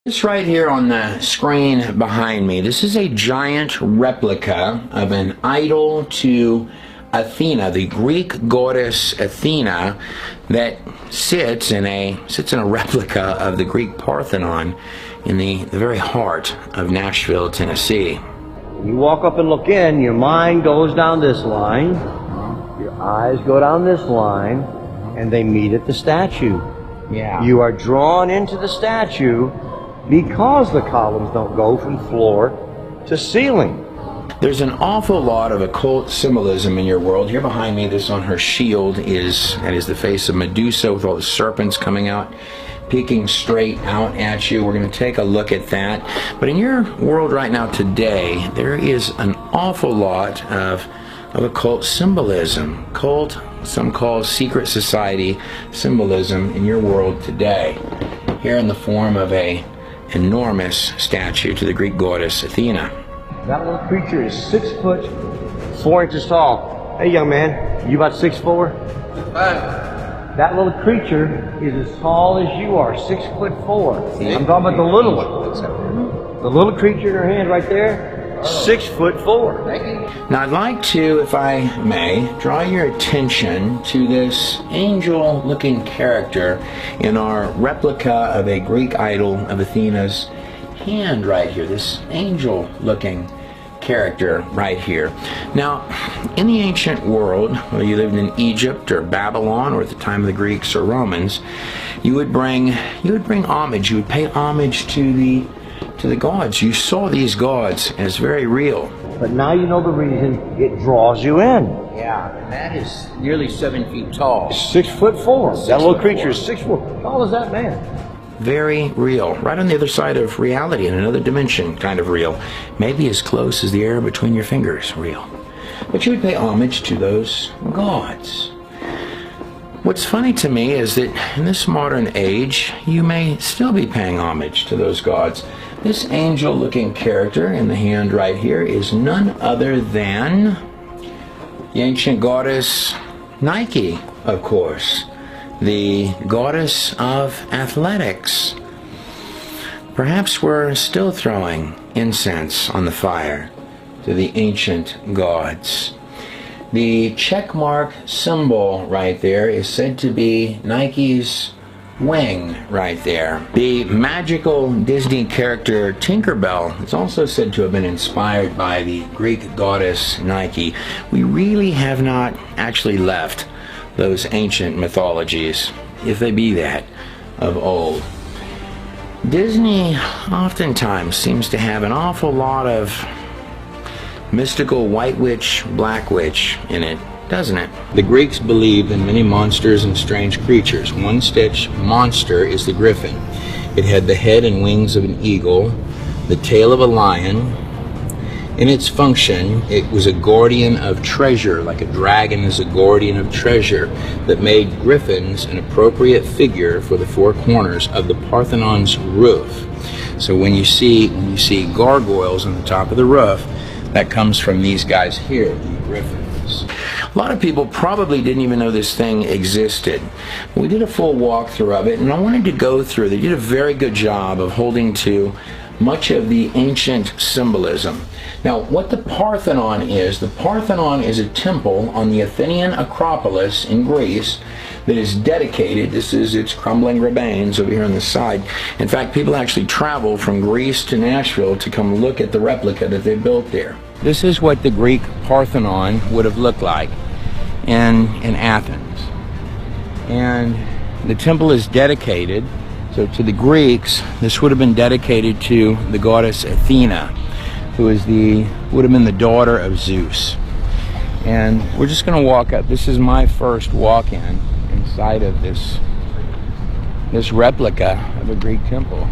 This right here on the screen behind me, this is a giant replica of an idol to Athena, the Greek goddess Athena, that sits in a replica of the Greek Parthenon in the very heart of Nashville, Tennessee. You walk up and look in, your mind goes down this line, your eyes go down this line, and they meet at the statue. Yeah. You are drawn into the statue because the columns don't go from floor to ceiling. There's an awful lot of occult symbolism in your world. Here behind me, this on her shield is the face of Medusa with all the serpents coming out, peeking straight out at you. We're going to take a look at that. But in your world right now today, there is an awful lot of occult symbolism. Cult, some call secret society symbolism in your world today. Here in the form of a enormous statue to the Greek goddess Athena. That little creature is 6 foot 4 inches tall. Hey, young man, you about 6'4"? That little creature is as tall as you are, 6'4". I'm talking about the little one. The little creature in her hand right there, 6'4". Now I'd like to, if I may, draw your attention to this angel-looking character in our replica of a Greek idol of Athena's hand right here, this angel-looking character right here. Now, in the ancient world, whether you lived in Egypt or Babylon or at the time of the Greeks or Romans, you would bring homage, you would pay homage to the gods. You saw these gods as very real. But now you know the reason it draws you in. Yeah, and that is nearly 7 feet tall. 6'4". That little creature is 6'4". How tall is that man? Very real. Right on the other side of reality, in another dimension kind of real. Maybe as close as the air between your fingers real. But you would pay homage to those gods. What's funny to me is that in this modern age, you may still be paying homage to those gods. This angel-looking character in the hand right here is none other than the ancient goddess Nike, of course. The goddess of athletics. Perhaps we're still throwing incense on the fire to the ancient gods. The checkmark symbol right there is said to be Nike's wing right there. The magical Disney character Tinkerbell is also said to have been inspired by the Greek goddess Nike. We really have not actually left those ancient mythologies, if they be that, of old. Disney oftentimes seems to have an awful lot of mystical white witch, black witch in it, doesn't it? The Greeks believed in many monsters and strange creatures. One such monster is the griffin. It had the head and wings of an eagle, the tail of a lion. In its function, it was a guardian of treasure, like a dragon is a guardian of treasure, that made griffins an appropriate figure for the four corners of the Parthenon's roof. So when you see gargoyles on the top of the roof, that comes from these guys here, the griffins. A lot of people probably didn't even know this thing existed. We did a full walkthrough of it, and I wanted to go through. They did a very good job of holding to much of the ancient symbolism. Now, what the Parthenon is a temple on the Athenian Acropolis in Greece that is dedicated. This is its crumbling remains over here on the side. In fact, people actually travel from Greece to Nashville to come look at the replica that they built there. This is what the Greek Parthenon would have looked like in Athens. And the temple is dedicated. So to the Greeks, this would have been dedicated to the goddess Athena, who is would have been the daughter of Zeus. And we're just going to walk up. This is my first walk-in inside of this replica of a Greek temple.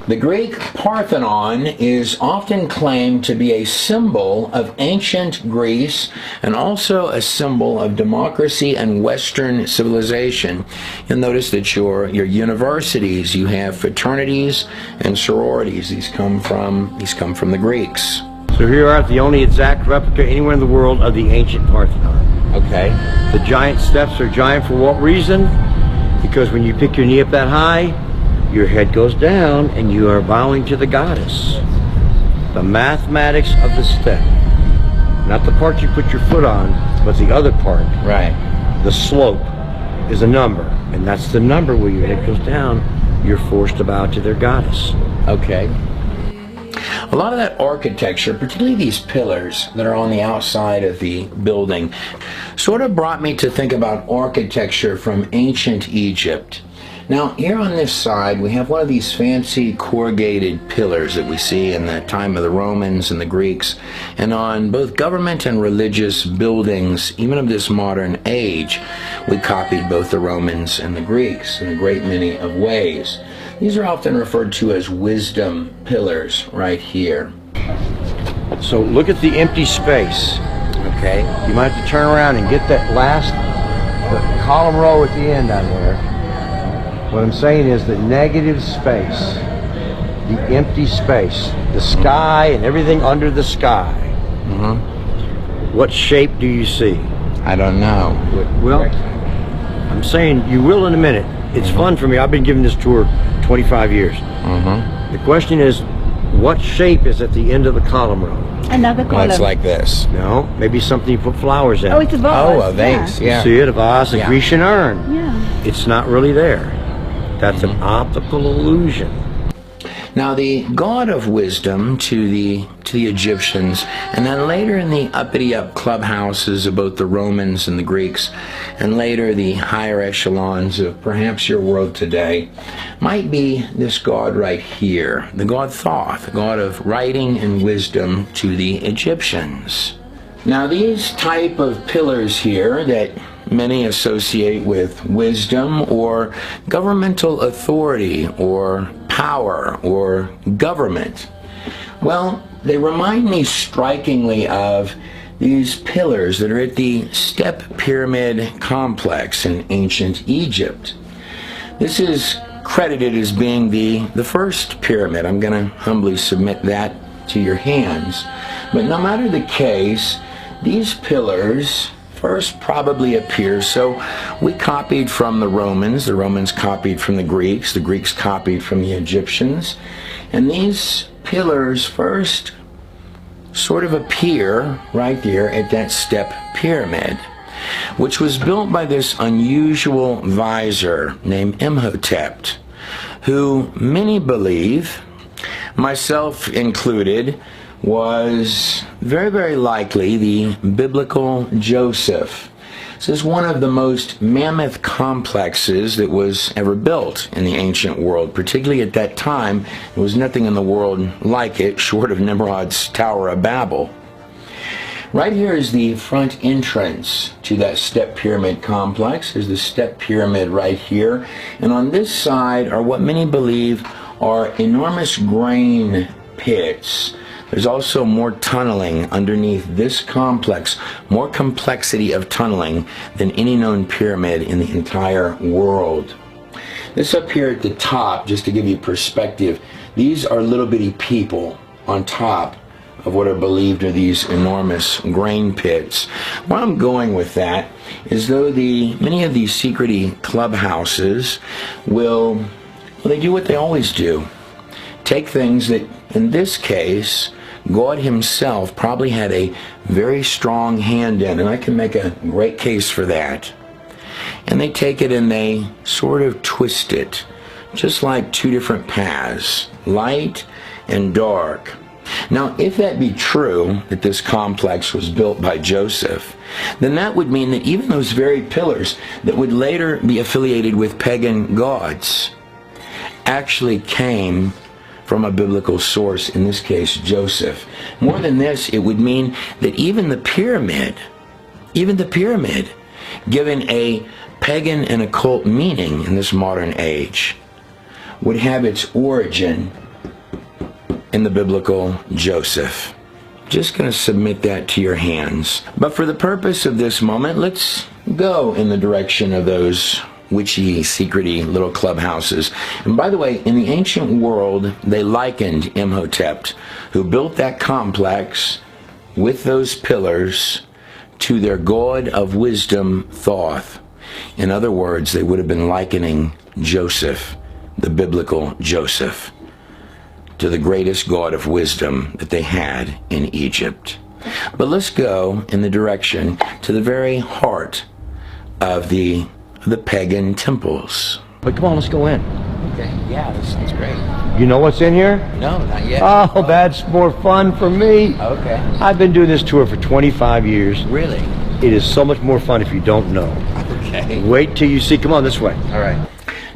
The Greek Parthenon is often claimed to be a symbol of ancient Greece and also a symbol of democracy and Western civilization. You'll notice that your universities, you have fraternities and sororities. These come from the Greeks. So here are the only exact replica anywhere in the world of the ancient Parthenon. Okay. The giant steps are giant for what reason? Because when you pick your knee up that high, Your head goes down and you are bowing to the goddess. The mathematics of the step. Not the part you put your foot on, but the other part. Right. The slope is a number, and that's the number where your head goes down. You're forced to bow to their goddess. Okay. A lot of that architecture, particularly these pillars that are on the outside of the building, sort of brought me to think about architecture from ancient Egypt. Now, here on this side, we have one of these fancy corrugated pillars that we see in the time of the Romans and the Greeks. And on both government and religious buildings, even of this modern age, we copied both the Romans and the Greeks in a great many of ways. These are often referred to as wisdom pillars right here. So look at the empty space. Okay. You might have to turn around and get that last column row at the end down there. What I'm saying is the negative space, the empty space, the sky and everything under the sky. What shape do you see? I don't know. Well, I'm saying you will in a minute. It's fun for me. I've been giving this tour 25 years. The question is, what shape is at the end of the column row? Another column. Well, it's like this. No, maybe something you put flowers in. Oh, it's a vase. Oh, a vase, yeah. You see it, a vase, a Grecian urn. Yeah. It's not really there. That's an optical illusion. Now, the god of wisdom to the Egyptians, and then later in the uppity-up clubhouses of both the Romans and the Greeks, and later the higher echelons of perhaps your world today, might be this god right here, the god Thoth, the god of writing and wisdom to the Egyptians. Now, these type of pillars here that many associate with wisdom or governmental authority or power or government, well, they remind me strikingly of these pillars that are at the step pyramid complex in ancient Egypt. This is credited as being the first pyramid. I'm going to humbly submit that to your hands. But no matter the case, these pillars first probably appear. So we copied from the Romans copied from the Greeks copied from the Egyptians, and these pillars first sort of appear right there at that step pyramid, which was built by this unusual vizier named Imhotep, who many believe, myself included, was very, very likely the biblical Joseph. This is one of the most mammoth complexes that was ever built in the ancient world, particularly at that time. There was nothing in the world like it, short of Nimrod's Tower of Babel. Right here is the front entrance to that step pyramid complex. There's the step pyramid right here. And on this side are what many believe are enormous grain pits. There's also more tunneling underneath this complex, more complexity of tunneling than any known pyramid in the entire world. This up here at the top, just to give you perspective, these are little bitty people on top of what are believed are these enormous grain pits. Where I'm going with that is though many of these secrety clubhouses they do what they always do. Take things that, in this case, God himself probably had a very strong hand in, and I can make a great case for that. And they take it and they sort of twist it, just like two different paths, light and dark. Now, if that be true, that this complex was built by Joseph, then that would mean that even those very pillars that would later be affiliated with pagan gods actually came from a biblical source, in this case, Joseph. More than this, it would mean that even the pyramid, given a pagan and occult meaning in this modern age, would have its origin in the biblical Joseph. Just going to submit that to your hands. But for the purpose of this moment, let's go in the direction of those witchy, secrety little clubhouses. And by the way, in the ancient world, they likened Imhotep, who built that complex with those pillars, to their god of wisdom, Thoth. In other words, they would have been likening Joseph the biblical Joseph, to the greatest God of wisdom that they had in Egypt. But let's go in the direction to the very heart of the pagan temples. But come on, let's go in. Okay, yeah, that sounds great. You know what's in here? No, not yet. Oh, that's more fun for me. Okay. I've been doing this tour for 25 years. Really? It is so much more fun if you don't know. Okay. Wait till you see. Come on this way. All right.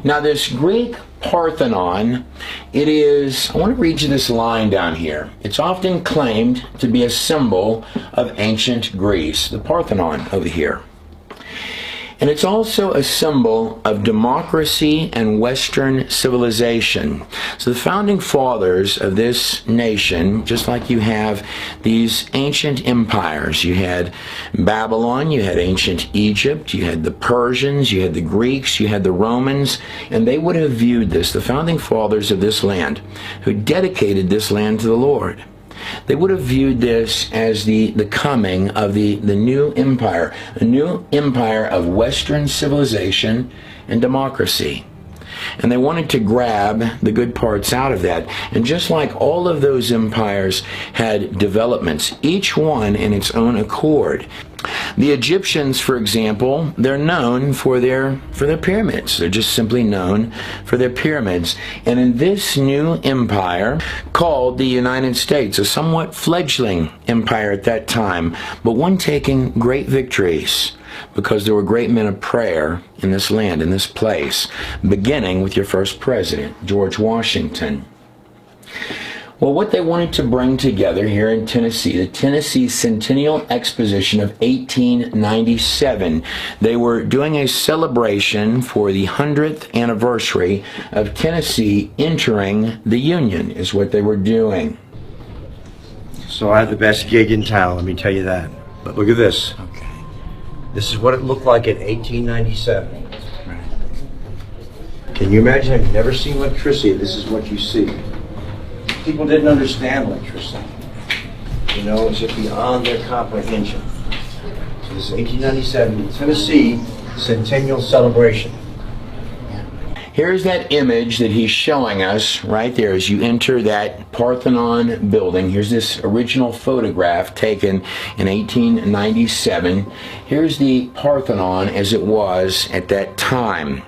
Now this Greek Parthenon, it is, I want to read you this line down here. It's often claimed to be a symbol of ancient Greece, the Parthenon over here. And it's also a symbol of democracy and Western civilization. So the founding fathers of this nation, just like you have these ancient empires, you had Babylon, you had ancient Egypt, you had the Persians, you had the Greeks, you had the Romans, and they would have viewed this, the founding fathers of this land, who dedicated this land to the Lord. They would have viewed this as the coming of the new empire, a new empire of Western civilization and democracy. And they wanted to grab the good parts out of that. And just like all of those empires had developments, each one in its own accord. The Egyptians, for example, they're known for their pyramids. They're just simply known for their pyramids. And in this new empire, called the United States, a somewhat fledgling empire at that time, but one taking great victories, because there were great men of prayer in this land, in this place, beginning with your first president, George Washington. Well, what they wanted to bring together here in Tennessee, the Tennessee Centennial Exposition of 1897, they were doing a celebration for the 100th anniversary of Tennessee entering the Union, is what they were doing. So I had the best gig in town, let me tell you that. But look at this. Okay. This is what it looked like in 1897. Can you imagine? Have you never seen electricity? This is what you see. People didn't understand electricity. You know, it's just beyond their comprehension. So this is 1897 Tennessee Centennial Celebration. Here's that image that he's showing us right there as you enter that Parthenon building. Here's this original photograph taken in 1897. Here's the Parthenon as it was at that time.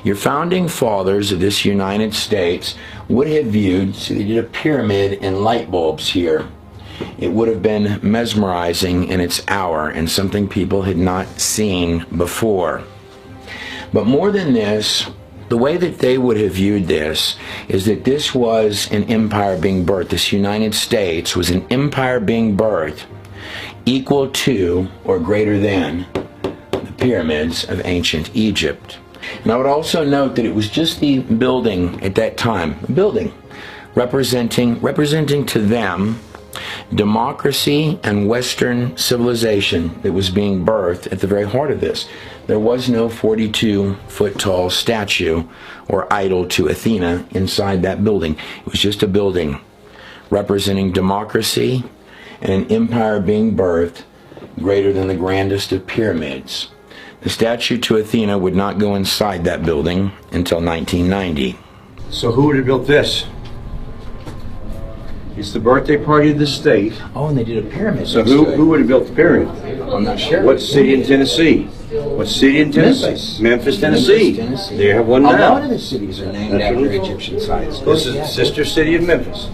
Your founding fathers of this United States would have viewed, so they did a pyramid and light bulbs here. It would have been mesmerizing in its hour and something people had not seen before. But more than this, the way that they would have viewed this is that this was an empire being birthed. This United States was an empire being birthed equal to or greater than the pyramids of ancient Egypt. And I would also note that it was just the building at that time, a building representing to them democracy and Western civilization that was being birthed at the very heart of this. There was no 42-foot tall statue or idol to Athena inside that building. It was just a building representing democracy and an empire being birthed greater than the grandest of pyramids. The statue to Athena would not go inside that building until 1990. So who would have built this? It's the birthday party of the state. Oh, and they did a pyramid. So who would have built the pyramid? I'm not sure. What city in Tennessee? What city in Tennessee? Memphis, Tennessee. Tennessee. They have one A now. lot of the cities are named after Egyptian sites. This is the sister city of Memphis.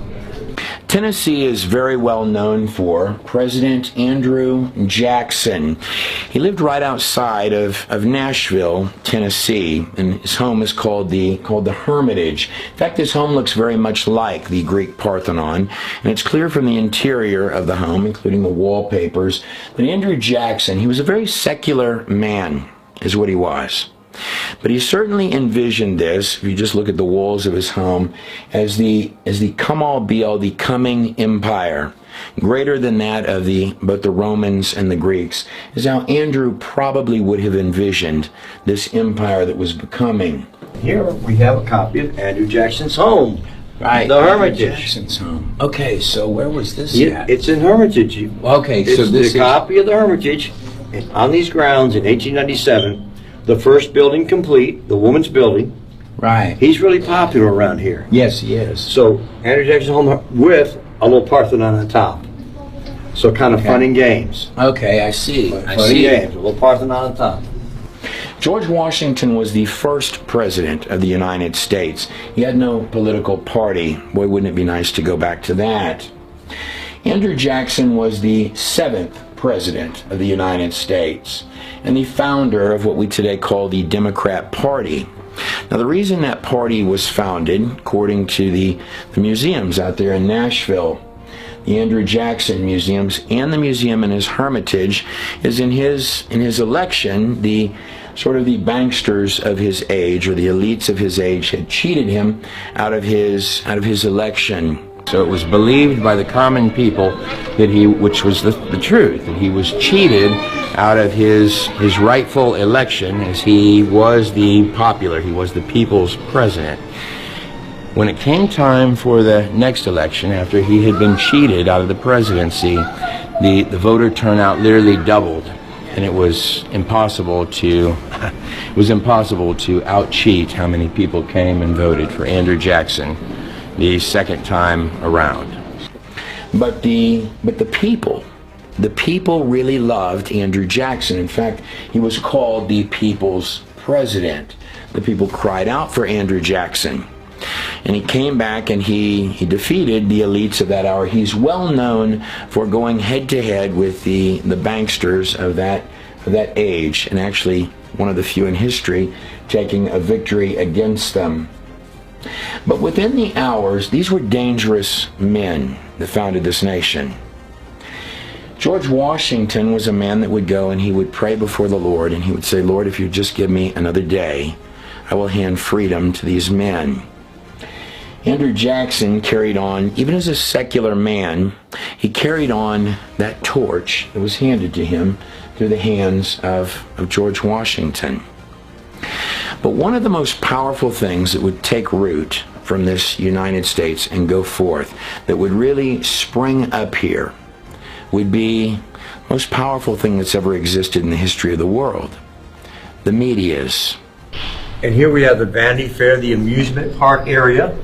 Tennessee is very well known for President Andrew Jackson. He lived right outside of Nashville, Tennessee, and his home is called the Hermitage. In fact, his home looks very much like the Greek Parthenon, and it's clear from the interior of the home, including the wallpapers, that Andrew Jackson, he was a very secular man, is what he was. But he certainly envisioned this, if you just look at the walls of his home, as the come-all-be-all, the coming empire, greater than that of both the Romans and the Greeks, is how Andrew probably would have envisioned this empire that was becoming. Here we have a copy of Andrew Jackson's home. Right. The Hermitage. Jackson's home. Okay, so where was this at? It's in Hermitage. Okay, so it's this the copy of the Hermitage on these grounds in 1897. The first building complete, the woman's building, Right. He's really popular around here. Yes, he is. So Andrew Jackson's home with a little Parthenon on top. So kind of fun and games. Okay, I see. Fun and games, a little Parthenon on top. George Washington was the first president of the United States. He had no political party. Boy, wouldn't it be nice to go back to that. Andrew Jackson was the 7th president of the United States and the founder of what we today call the Democrat Party. Now, the reason that party was founded, according to the museums out there in Nashville, the Andrew Jackson Museums and the museum in his hermitage, is in his election, the sort of the banksters of his age, or the elites of his age, had cheated him out of his election. So it was believed by the common people that which was the truth, that he was cheated out of his rightful election, as he was he was the people's president. When it came time for the next election, after he had been cheated out of the presidency, the voter turnout literally doubled, and it was impossible to out-cheat how many people came and voted for Andrew Jackson the second time around. But the people really loved Andrew Jackson. In fact, he was called the people's president. The people cried out for Andrew Jackson. And he came back and he defeated the elites of that hour. He's well known for going head-to-head with the banksters of that age, and actually one of the few in history taking a victory against them. But within the hours, these were dangerous men that founded this nation. George Washington was a man that would go and he would pray before the Lord, and he would say, "Lord, if you just give me another day, I will hand freedom to these men." Andrew Jackson carried on, even as a secular man, he carried on that torch that was handed to him through the hands of George Washington. But one of the most powerful things that would take root from this United States and go forth, that would really spring up here, would be the most powerful thing that's ever existed in the history of the world: the medias. And here we have the Vanity Fair, the amusement park area.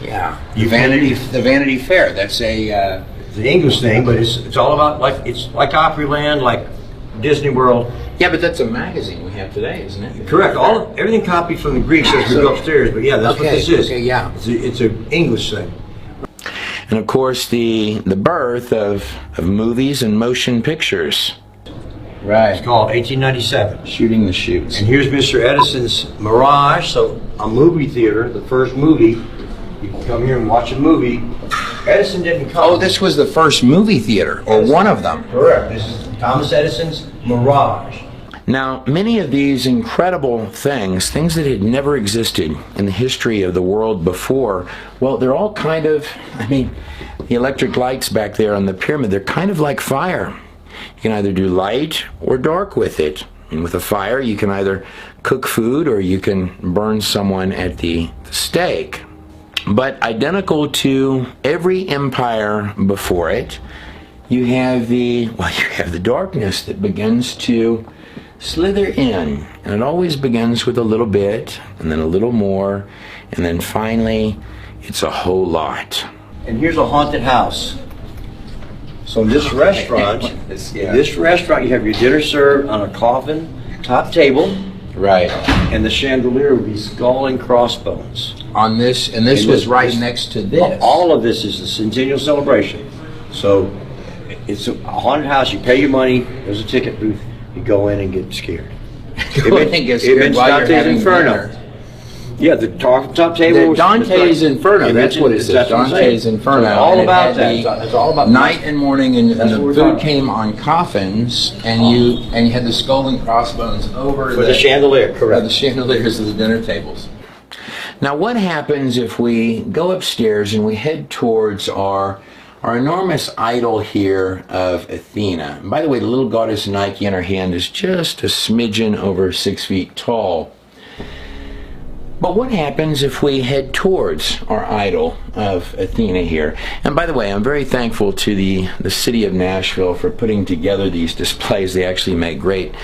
Yeah, the Vanity Fair. That's it's an English thing, but it's all about it's like Opryland, like Disney World. Yeah, but that's a magazine we have today, isn't it? Correct. Everything copied from the Greeks as we go upstairs. But yeah, that's what this is. Okay, yeah. It's an English thing. And of course, the birth of movies and motion pictures. Right. It's called 1897. Shooting the Chutes. And here's Mr. Edison's Mirage. So a movie theater, the first movie. You can come here and watch a movie. Edison didn't come. Oh, this was the first movie theater, or one of them. Correct. This is Thomas Edison's Mirage. Now, many of these incredible things that had never existed in the history of the world before, well, they're all kind of, the electric lights back there on the pyramid, they're kind of like fire. You can either do light or dark with it. And with a fire, you can either cook food or you can burn someone at the stake. But identical to every empire before it, you have the darkness that begins to slither in, and it always begins with a little bit, and then a little more, and then finally, it's a whole lot. And here's a haunted house. So in this restaurant, you have your dinner served on a coffin top table. Right. And the chandelier would be skull and crossbones. On this, and this was right next to this. All of this is the Centennial Celebration. So it's a haunted house. You pay your money. There's a ticket booth. You go in and get scared. Go in and get scared while you're having Inferno. Dinner. Yeah, the top table. Dante's Inferno. That's what it says. Dante's Inferno. It's all about that. It's all about night and morning, and the food came on coffins, and you had the skull and crossbones over for the chandelier. Correct. The chandeliers of the dinner tables. Now, what happens if we go upstairs and we head towards our enormous idol here of Athena? And by the way, the little goddess Nike in her hand is just a smidgen over 6 feet tall. But what happens if we head towards our idol of Athena here? And by the way, I'm very thankful to the city of Nashville for putting together these displays. They actually make great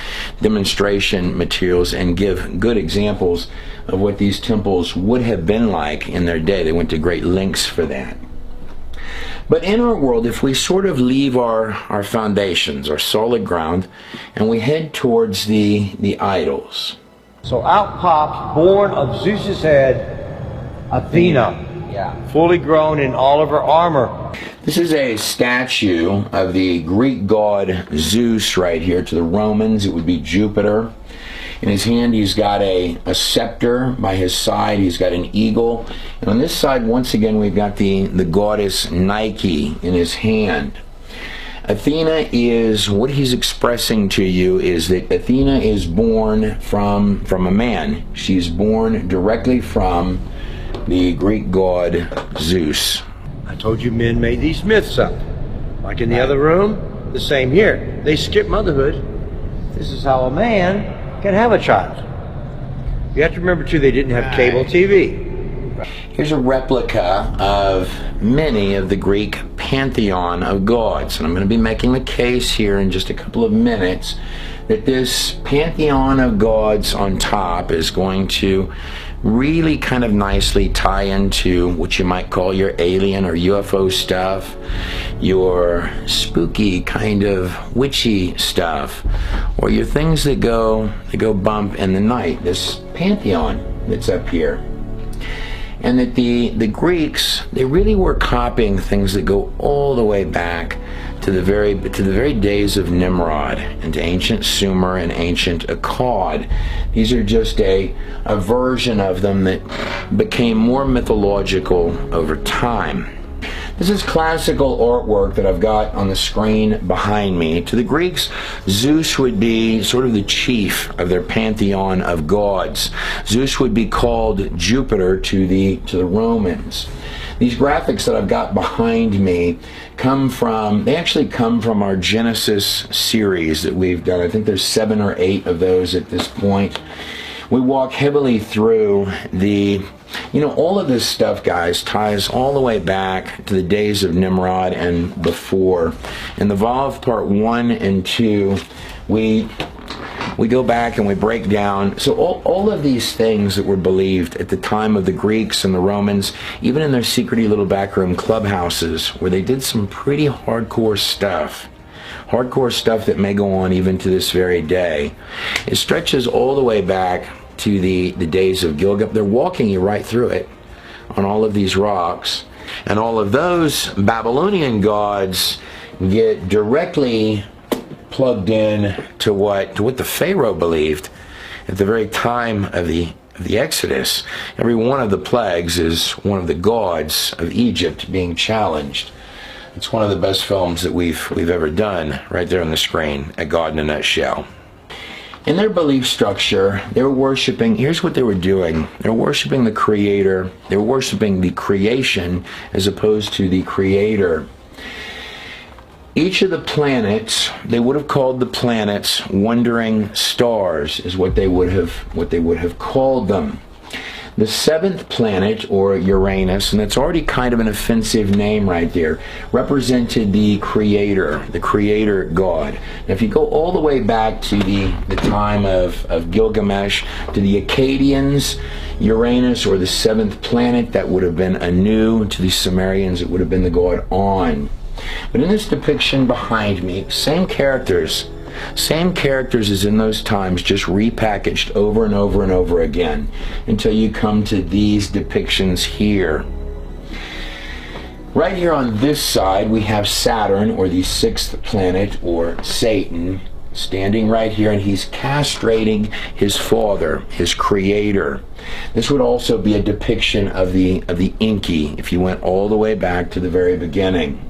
demonstration materials and give good examples of what these temples would have been like in their day. They went to great lengths for that. But in our world, if we sort of leave our foundations, our solid ground, and we head towards the idols. So out pops, born of Zeus's head, Athena. Yeah. Fully grown in all of her armor. This is a statue of the Greek god Zeus right here. To the Romans, it would be Jupiter. In his hand, he's got a scepter. By his side, he's got an eagle. And on this side, once again, we've got the goddess Nike in his hand. Athena is, what he's expressing to you is that Athena is born from a man. She's born directly from the Greek god Zeus. I told you men made these myths up. Like in the other room, the same here. They skip motherhood. This is how a man can have a child. You have to remember too, they didn't have cable TV. Here's a replica of many of the Greek pantheon of gods. And I'm going to be making the case here in just a couple of minutes that this pantheon of gods on top is going to really kind of nicely tie into what you might call your alien or UFO stuff, your spooky kind of witchy stuff, or your things that go bump in the night. This pantheon that's up here. And that the Greeks, they really were copying things that go all the way back to the very days of Nimrod and to ancient Sumer and ancient Akkad. These are just a version of them that became more mythological over time. This is classical artwork that I've got on the screen behind me. To the Greeks, Zeus would be sort of the chief of their pantheon of gods. Zeus would be called Jupiter to the Romans. These graphics that I've got behind me actually come from our Genesis series that we've done. I think there's 7 or 8 of those at this point. We walk heavily through all of this stuff, guys, ties all the way back to the days of Nimrod and before. In the Vav Part 1 and 2, we go back and we break down. So all of these things that were believed at the time of the Greeks and the Romans, even in their secrety little backroom clubhouses, where they did some pretty hardcore stuff that may go on even to this very day. It stretches all the way back to the days of Gilgamesh. They're walking you right through it on all of these rocks. And all of those Babylonian gods get directly plugged in to what the Pharaoh believed at the very time of the Exodus. Every one of the plagues is one of the gods of Egypt being challenged. It's one of the best films that we've ever done, right there on the screen, A God in a Nutshell. In their belief structure, they were worshiping, here's what they were doing. They were worshiping the Creator. They were worshiping the creation as opposed to the Creator. Each of the planets, they would have called the planets wandering stars, is what they would have called them. The 7th planet, or Uranus, and that's already kind of an offensive name right there, represented the Creator God. Now, if you go all the way back to the time of Gilgamesh, to the Akkadians, Uranus, or the 7th planet, that would have been Anu. To the Sumerians, it would have been the god On. But in this depiction behind me, same characters as in those times, just repackaged over and over and over again until you come to these depictions here. Right here on this side, we have Saturn, or the 6th planet, or Satan, standing right here, and he's castrating his father, his creator. This would also be a depiction of the Enki, if you went all the way back to the very beginning.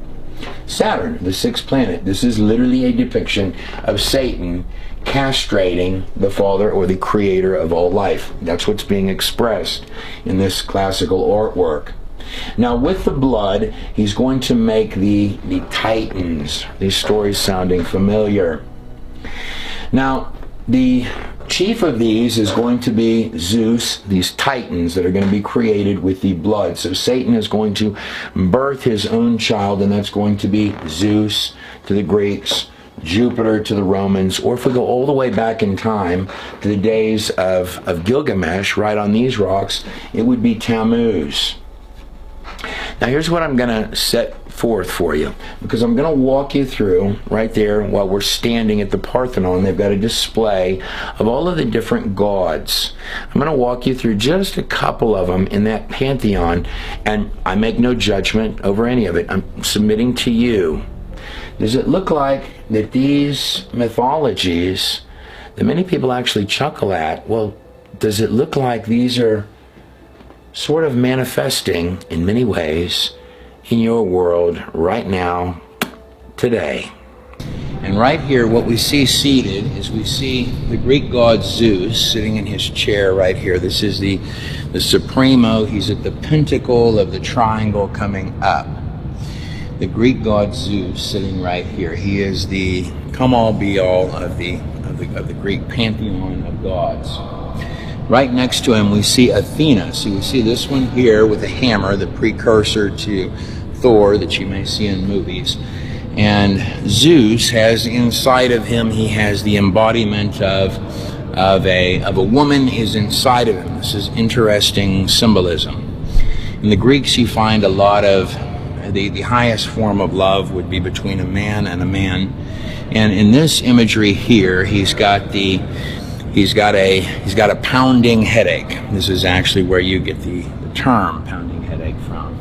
Saturn, the 6th planet, this is literally a depiction of Satan castrating the father or the creator of all life. That's what's being expressed in this classical artwork. Now, with the blood, he's going to make the Titans. These stories sounding familiar. Now, the chief of these is going to be Zeus, these titans that are going to be created with the blood. So Satan is going to birth his own child, and that's going to be Zeus to the Greeks, Jupiter to the Romans, or if we go all the way back in time to the days of Gilgamesh, right on these rocks, it would be Tammuz. Now here's what I'm going to set forth for you, because I'm going to walk you through right there while we're standing at the Parthenon. They've got a display of all of the different gods. I'm going to walk you through just a couple of them in that pantheon, and I make no judgment over any of it. I'm submitting to you. Does it look like that these mythologies that many people actually chuckle at, well, does it look like these are sort of manifesting in many ways in your world right now, today? And right here, what we see seated is we see the Greek god Zeus sitting in his chair right here. This is the Supremo. He's at the pinnacle of the triangle coming up. The Greek god Zeus sitting right here. He is the come-all, be-all of the Greek pantheon of gods. Right next to him, we see Athena. So we see this one here with a hammer, the precursor to Thor that you may see in movies. And Zeus has inside of him, he has the embodiment of a woman is inside of him. This is interesting symbolism. In the Greeks, you find a lot of the highest form of love would be between a man and a man. And in this imagery here, he's got a pounding headache. This is actually where you get the term pounding headache from.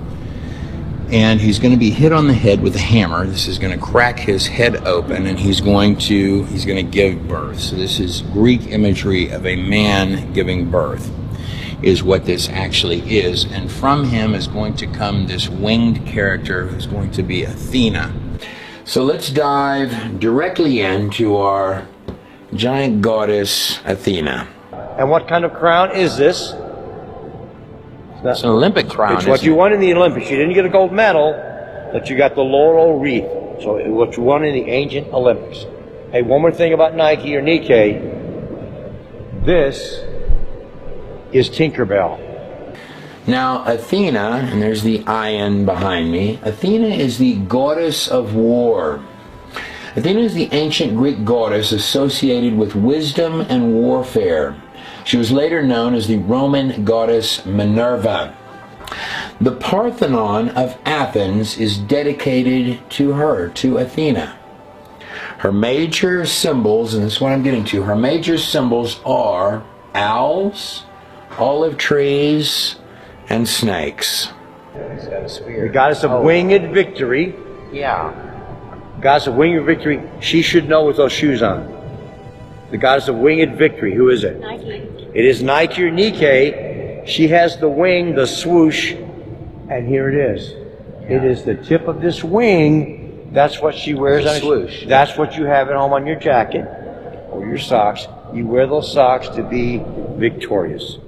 And he's going to be hit on the head with a hammer. This is going to crack his head open, and he's going to give birth. So this is Greek imagery of a man giving birth, is what this actually is. And from him is going to come this winged character who's going to be Athena. So let's dive directly into our giant goddess Athena. And what kind of crown is this? It's an Olympic crown. It's what you won in the Olympics. You didn't get a gold medal, but you got the laurel wreath. So it's what you won in the ancient Olympics. Hey, one more thing about Nike or Nikkei. This is Tinkerbell. Now Athena, and there's the ion behind me, Athena is the goddess of war. Athena is the ancient Greek goddess associated with wisdom and warfare. She was later known as the Roman goddess Minerva. The Parthenon of Athens is dedicated to her, to Athena. Her major symbols, and this is what I'm getting to, her major symbols are owls, olive trees, and snakes. He's got a spear. The goddess of winged victory. Yeah. Goddess of winged victory. She should know with those shoes on. The goddess of winged victory. Who is it? Nike. It is Nike or Nikkei. She has the wing, the swoosh, and here it is. Yeah. It is the tip of this wing. That's what she wears on swoosh. That's what you have at home on your jacket or your socks. You wear those socks to be victorious,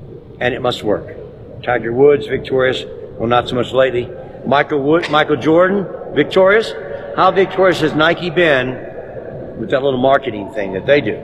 and it must work. Tiger Woods, victorious. Well, not so much lately. Michael Jordan, victorious. How victorious has Nike been with that little marketing thing that they do?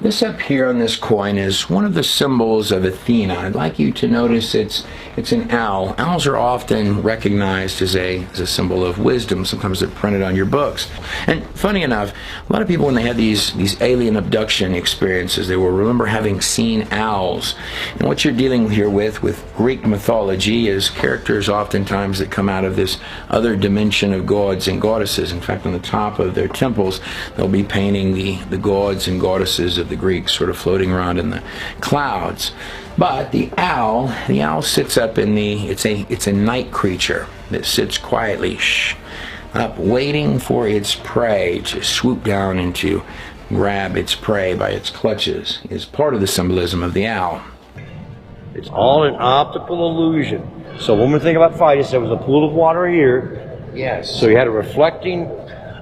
This up here on this coin is one of the symbols of Athena. I'd like you to notice it's an owl. Owls are often recognized as a symbol of wisdom. Sometimes they're printed on your books. And funny enough, a lot of people, when they had these alien abduction experiences, they will remember having seen owls. And what you're dealing here with Greek mythology is characters oftentimes that come out of this other dimension of gods and goddesses. In fact, on the top of their temples, they'll be painting the gods and goddesses of the Greeks sort of floating around in the clouds. But the owl sits up in it's a night creature that sits quietly up waiting for its prey to swoop down and to grab its prey by its clutches. Is part of the symbolism of the owl. It's all an optical illusion. So one more thing about Phidias, there was a pool of water here. Yes. So you had a reflecting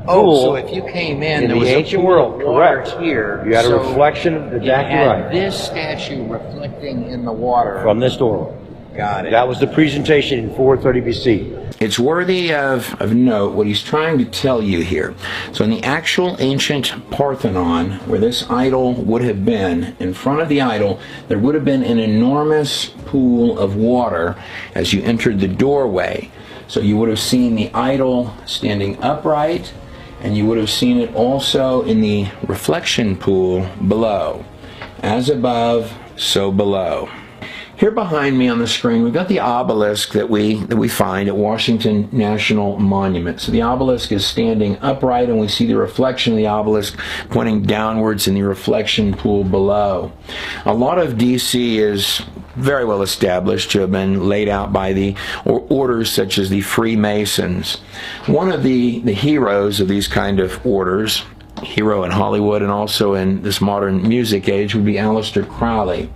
pool. So if you came in there was the ancient world, correct. Here. You had a reflection of the right. This statue reflecting in the water from this door. Got it. That was the presentation in 430 BC. it's worthy of note what he's trying to tell you here. So in the actual ancient Parthenon, where this idol would have been, in front of the idol, there would have been an enormous pool of water as you entered the doorway. So you would have seen the idol standing upright, and you would have seen it also in the reflection pool below. As above, so below. Here behind me on the screen, we've got the obelisk that we find at Washington National Monument. So the obelisk is standing upright, and we see the reflection of the obelisk pointing downwards in the reflection pool below. A lot of DC is very well established to have been laid out by the orders such as the Freemasons. One of the heroes of these kind of orders, hero in Hollywood and also in this modern music age, would be Aleister Crowley,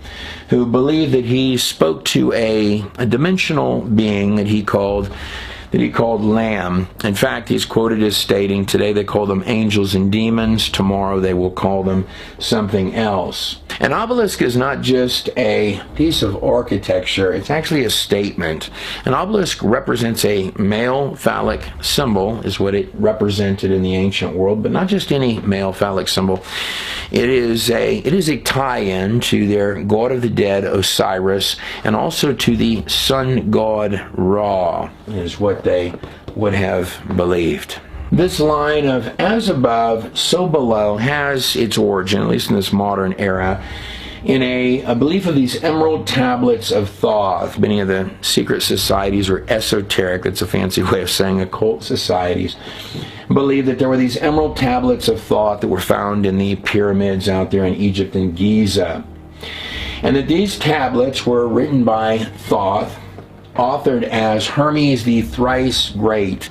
who believed that he spoke to a dimensional being that he called Lamb. In fact, he's quoted as stating, today they call them angels and demons, tomorrow they will call them something else. An obelisk is not just a piece of architecture, it's actually a statement. An obelisk represents a male phallic symbol, is what it represented in the ancient world, but not just any male phallic symbol. It is a tie-in to their god of the dead, Osiris, and also to the sun god Ra, is what they would have believed. This line of as above, so below has its origin, at least in this modern era, in a belief of these emerald tablets of Thoth. Many of the secret societies, or esoteric, that's a fancy way of saying occult societies, believe that there were these emerald tablets of Thoth that were found in the pyramids out there in Egypt and Giza. And that these tablets were written by Thoth, authored as Hermes the Thrice Great.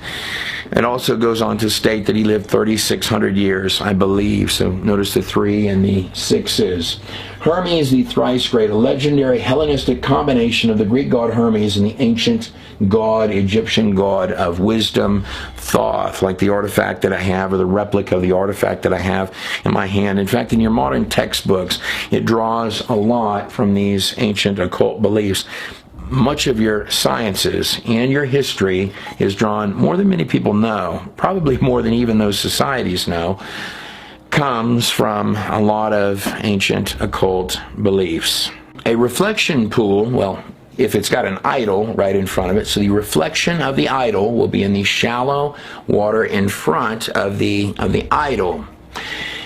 It also goes on to state that he lived 3,600 years, I believe, so notice the 3 and the 6s. Hermes the Thrice Great, a legendary Hellenistic combination of the Greek god Hermes and the ancient god, Egyptian god of wisdom, Thoth, like the artifact that I have, or the replica of the artifact that I have in my hand. In fact, in your modern textbooks, it draws a lot from these ancient occult beliefs. Much of your sciences and your history is drawn, more than many people know, probably more than even those societies know, comes from a lot of ancient occult beliefs. A reflection pool, well, if it's got an idol right in front of it, so the reflection of the idol will be in the shallow water in front of the idol.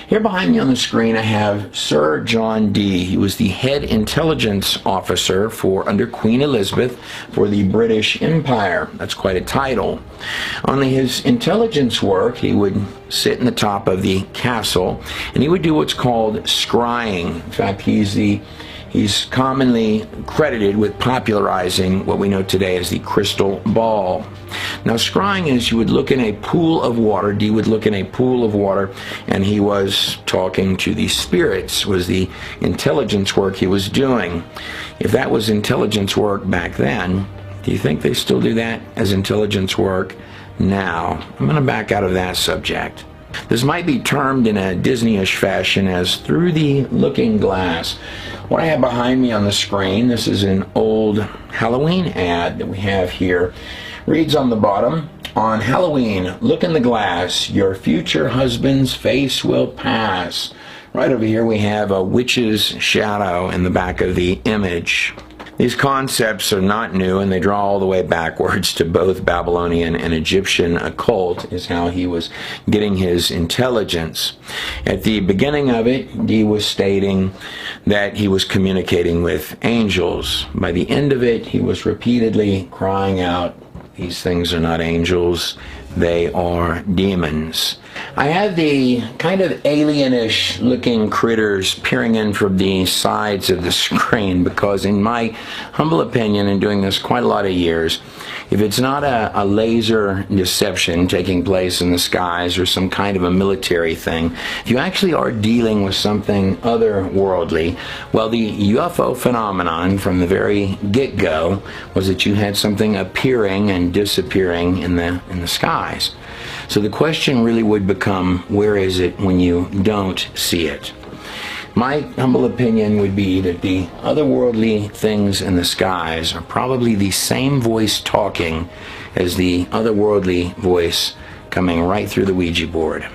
Here behind me on the screen I have Sir John Dee. He was the head intelligence officer under Queen Elizabeth for the British Empire. That's quite a title. On his intelligence work, he would sit in the top of the castle, and he would do what's called scrying. In fact, he's commonly credited with popularizing what we know today as the crystal ball. Now, scrying is you would look in a pool of water, Dee would look in a pool of water, and he was talking to the spirits, was the intelligence work he was doing. If that was intelligence work back then, do you think they still do that as intelligence work now? I'm going to back out of that subject. This might be termed in a Disney-ish fashion as through the looking glass. What I have behind me on the screen, this is an old Halloween ad that we have here. Reads on the bottom, on Halloween, look in the glass, your future husband's face will pass. Right over here we have a witch's shadow in the back of the image. These concepts are not new, and they draw all the way backwards to both Babylonian and Egyptian occult, is how he was getting his intelligence. At the beginning of it, Dee was stating that he was communicating with angels. By the end of it, he was repeatedly crying out, these things are not angels, they are demons. I have the kind of alienish looking critters peering in from the sides of the screen because, in my humble opinion, in doing this quite a lot of years, if it's not a laser deception taking place in the skies or some kind of a military thing, if you actually are dealing with something otherworldly, well, the UFO phenomenon from the very get-go was that you had something appearing and disappearing in the skies. So the question really would become, where is it when you don't see it? My humble opinion would be that the otherworldly things in the skies are probably the same voice talking as the otherworldly voice coming right through the Ouija board.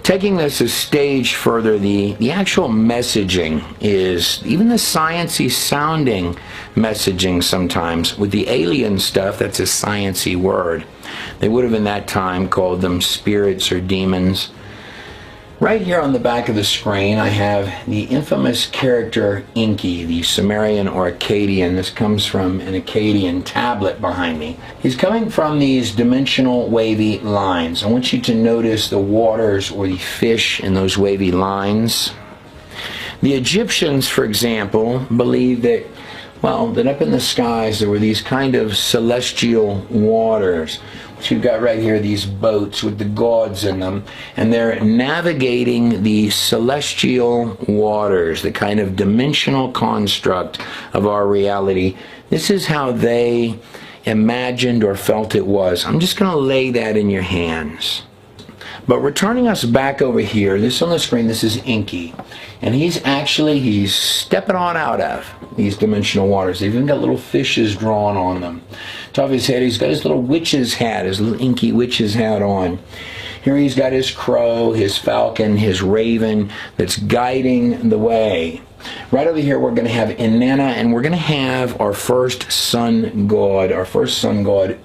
Taking this a stage further, the actual messaging is even the sciencey sounding messaging sometimes. With the alien stuff, that's a sciencey word. They would have in that time called them spirits or demons. Right here on the back of the screen, I have the infamous character Enki, the Sumerian or Akkadian. This comes from an Akkadian tablet behind me. He's coming from these dimensional wavy lines. I want you to notice the waters or the fish in those wavy lines. The Egyptians, for example, believed that, well, that up in the skies there were these kind of celestial waters. You've got right here these boats with the gods in them, and they're navigating the celestial waters, the kind of dimensional construct of our reality. This is how they imagined or felt it was. I'm just going to lay that in your hands. But returning us back over here, this on the screen, this is Enki. And he's stepping on out of these dimensional waters. They've even got little fishes drawn on them. Top of his head, he's got his little witch's hat, his little Enki witch's hat on. Here he's got his crow, his falcon, his raven that's guiding the way. Right over here we're going to have Inanna, and we're going to have our first sun god,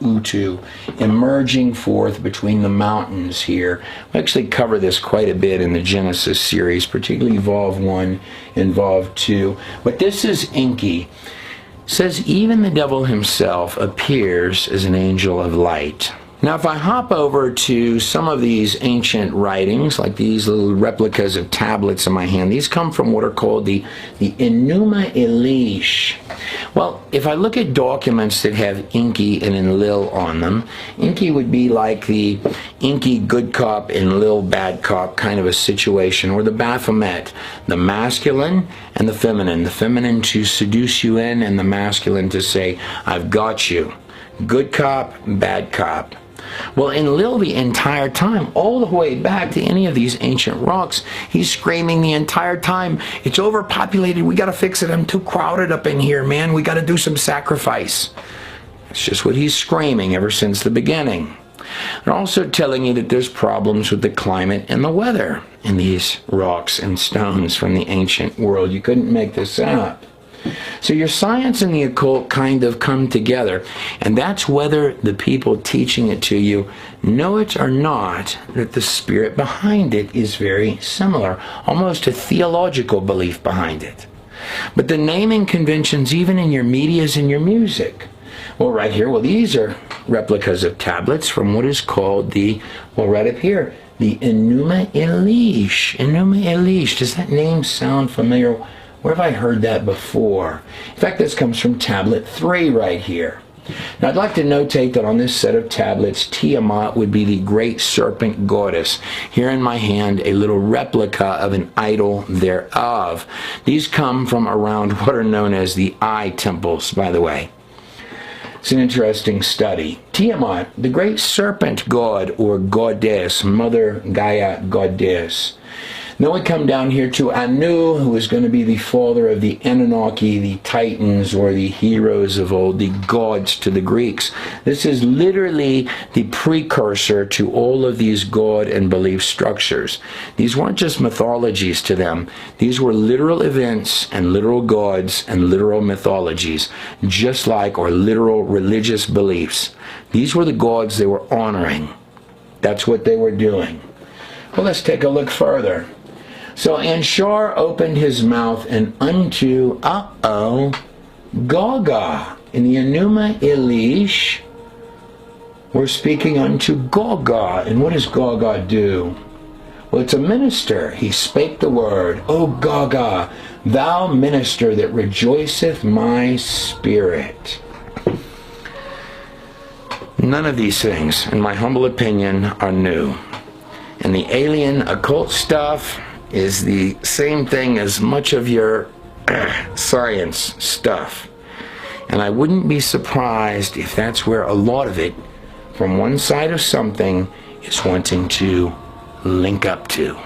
Utu, emerging forth between the mountains here. We actually cover this quite a bit in the Genesis series, particularly Evolve 1 and Evolve 2. But this is Enki. It says even the devil himself appears as an angel of light. Now, if I hop over to some of these ancient writings, like these little replicas of tablets in my hand, these come from what are called the Enuma Elish. Well, if I look at documents that have Enki and Enlil on them, Enki would be like the Enki good cop, Enlil bad cop kind of a situation, or the Baphomet, the masculine and the feminine to seduce you in, and the masculine to say, I've got you. Good cop, bad cop. Well, Enlil the entire time, all the way back to any of these ancient rocks, he's screaming the entire time, it's overpopulated, we got to fix it, I'm too crowded up in here, man, we got to do some sacrifice. It's just what he's screaming ever since the beginning. They're also telling you that there's problems with the climate and the weather in these rocks and stones from the ancient world. You couldn't make this up. So your science and the occult kind of come together, and that's whether the people teaching it to you know it or not, that the spirit behind it is very similar, almost a theological belief behind it. But the naming conventions, even in your medias and your music, well, right here, well, these are replicas of tablets from what is called the, well, right up here, the Enuma Elish. Enuma Elish, does that name sound familiar? Where have I heard that before? In fact, this comes from tablet 3 right here. Now, I'd like to notate that on this set of tablets, Tiamat would be the great serpent goddess. Here in my hand, a little replica of an idol thereof. These come from around what are known as the eye temples, by the way. It's an interesting study. Tiamat, the great serpent god or goddess, Mother Gaia goddess. Then we come down here to Anu, who is going to be the father of the Anunnaki, the Titans, or the heroes of old, the gods to the Greeks. This is literally the precursor to all of these god and belief structures. These weren't just mythologies to them. These were literal events and literal gods and literal mythologies, just like our literal religious beliefs. These were the gods they were honoring. That's what they were doing. Well, let's take a look further. So Anshar opened his mouth, and unto, Gaga. In the Enuma Elish, we're speaking unto Gaga. And what does Gaga do? Well, it's a minister. He spake the word, O Gaga, thou minister that rejoiceth my spirit. None of these things, in my humble opinion, are new. And the alien occult stuff is the same thing as much of your science stuff. And I wouldn't be surprised if that's where a lot of it, from one side of something, is wanting to link up to.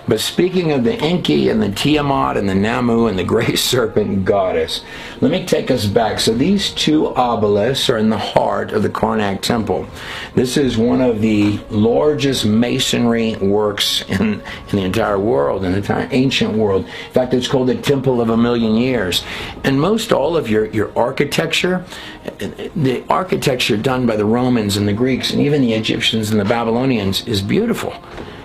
But speaking of the Enki and the Tiamat and the Namu and the gray serpent goddess, let me take us back. So these two obelisks are in the heart of the Karnak temple. This is one of the largest masonry works in the entire world, in the entire ancient world. In fact, it's called the Temple of a Million Years. And most all of your architecture, the architecture done by the Romans and the Greeks and even the Egyptians and the Babylonians is beautiful.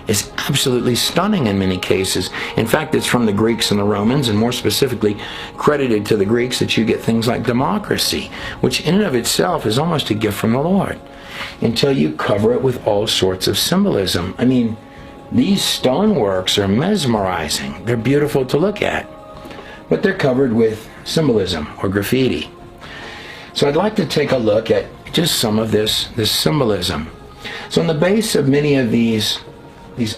It's absolutely stunning in many cases. In fact, it's from the Greeks and the Romans, and more specifically credited to the Greeks, that you get things like democracy, which in and of itself is almost a gift from the Lord, until you cover it with all sorts of symbolism. I mean, these stoneworks are mesmerizing. They're beautiful to look at, but they're covered with symbolism or graffiti. So I'd like to take a look at just some of this symbolism. So on the base of many of these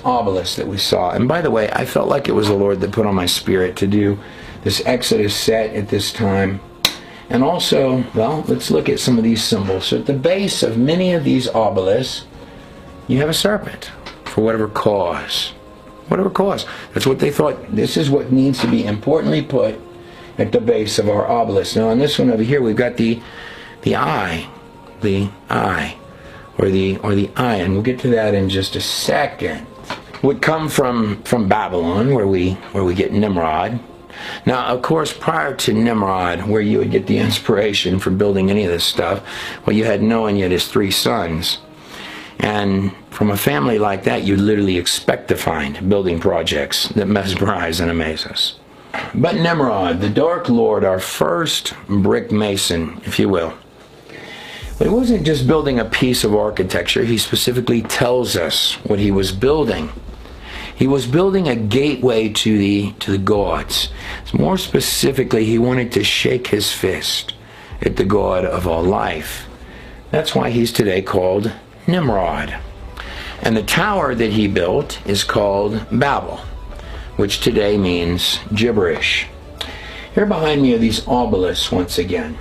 obelisks that we saw, and by the way, I felt like it was the Lord that put on my spirit to do this Exodus set at this time. And also, well, let's look at some of these symbols. So at the base of many of these obelisks, you have a serpent, for whatever cause. Whatever cause. That's what they thought. This is what needs to be importantly put at the base of our obelisk. Now on this one over here, we've got the eye, or the eye, and we'll get to that in just a second. Would come from Babylon, where we get Nimrod. Now, of course, prior to Nimrod, where you would get the inspiration for building any of this stuff, well, you had Noah and you had his 3 sons. And from a family like that, you literally expect to find building projects that mesmerize and amaze us. But Nimrod, the Dark Lord, our first brick mason, if you will, but he wasn't just building a piece of architecture. He specifically tells us what he was building. He was building a gateway to the gods. More specifically, he wanted to shake his fist at the God of all life. That's why he's today called Nimrod. And the tower that he built is called Babel, which today means gibberish. Here behind me are these obelisks once again.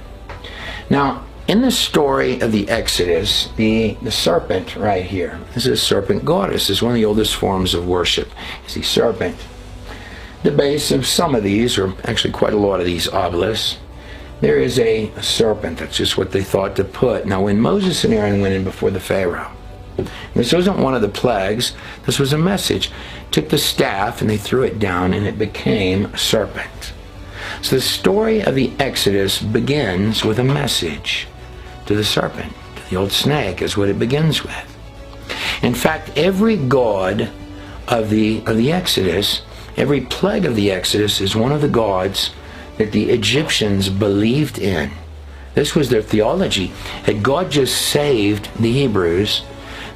Now, in the story of the Exodus, the serpent right here, this is a serpent goddess. This is one of the oldest forms of worship, is the serpent. The base of some of these, or actually quite a lot of these obelisks, there is a serpent. That's just what they thought to put. Now when Moses and Aaron went in before the Pharaoh, this wasn't one of the plagues, this was a message. Took the staff and they threw it down and it became a serpent. So the story of the Exodus begins with a message to the serpent, to the old snake, is what it begins with. In fact, every god of the Exodus, every plague of the Exodus is one of the gods that the Egyptians believed in. This was their theology. Had God just saved the Hebrews,